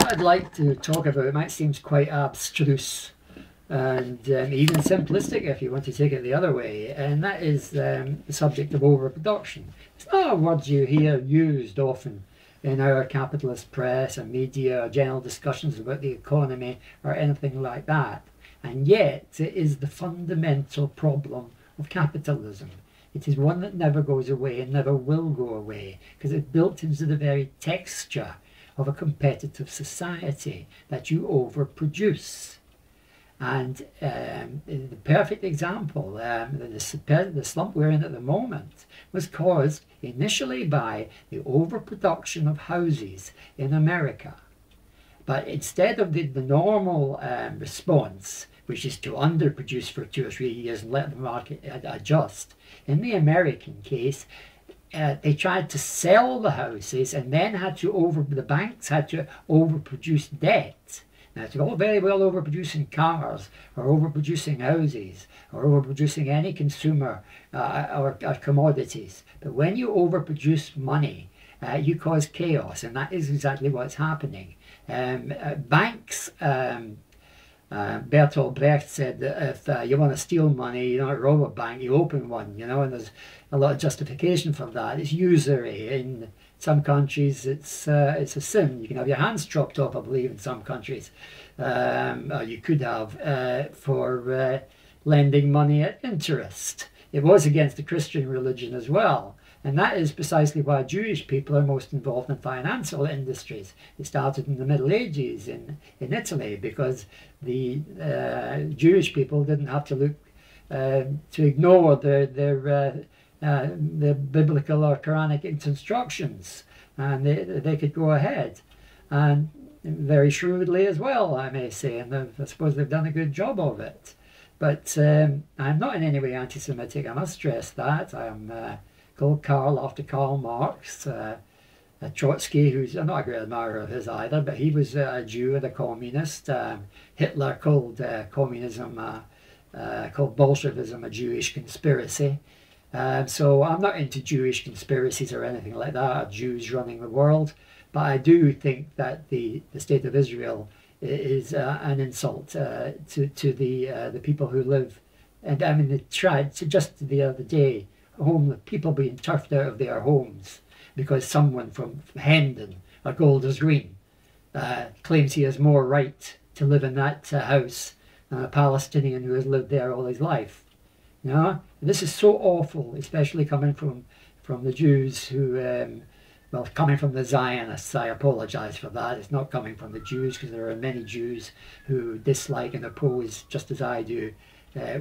what I'd like to talk about, it might seem quite abstruse and even simplistic if you want to take it the other way, and that is the subject of overproduction. It's not a word you hear used often in our capitalist press and media or general discussions about the economy or anything like that, and yet it is the fundamental problem of capitalism. It is one that never goes away and never will go away, because it's built into the very texture of a competitive society that you overproduce. And the perfect example, the slump we're in at the moment, was caused initially by the overproduction of houses in America. But instead of the normal response, which is to underproduce for 2 or 3 years and let the market adjust, in the American case, they tried to sell the houses and then the banks had to overproduce debt. Now, it's all very well overproducing cars or overproducing houses or overproducing any consumer or commodities. But when you overproduce money, you cause chaos, and that is exactly what's happening. Banks, Bertolt Brecht said that if you want to steal money, you don't rob a bank, you open one, you know, and there's a lot of justification for that. It's usury. In some countries, it's a sin. You can have your hands chopped off, I believe, in some countries. Or you could have for lending money at interest. It was against the Christian religion as well. And that is precisely why Jewish people are most involved in financial industries. It started in the Middle Ages in Italy, because the Jewish people didn't have to look to ignore their biblical or Quranic instructions, and they could go ahead, and very shrewdly as well, I may say, and I suppose they've done a good job of it. But I'm not in any way anti-Semitic, I must stress that. I am called Karl after Karl Marx. Trotsky, who's I'm not a great admirer of his either, but he was a Jew and a communist. Hitler called communism, called Bolshevism, a Jewish conspiracy. So I'm not into Jewish conspiracies or anything like that, or Jews running the world, but I do think that the state of Israel is an insult to the people who live. And I mean, they tried to, just the other day, people being turfed out of their homes because someone from Hendon or Golders Green claims he has more right to live in that house than a Palestinian who has lived there all his life. You know, and this is so awful, especially coming from the Jews who, well, coming from the Zionists. I apologize for that. It's not coming from the Jews, because there are many Jews who dislike and oppose, just as I do,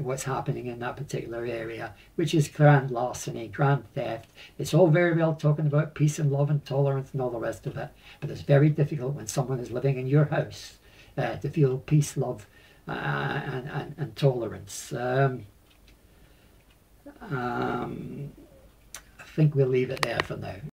what's happening in that particular area, which is grand larceny, grand theft. It's all very well talking about peace and love and tolerance and all the rest of it, but it's very difficult when someone is living in your house to feel peace, love and tolerance. I think we'll leave it there for now.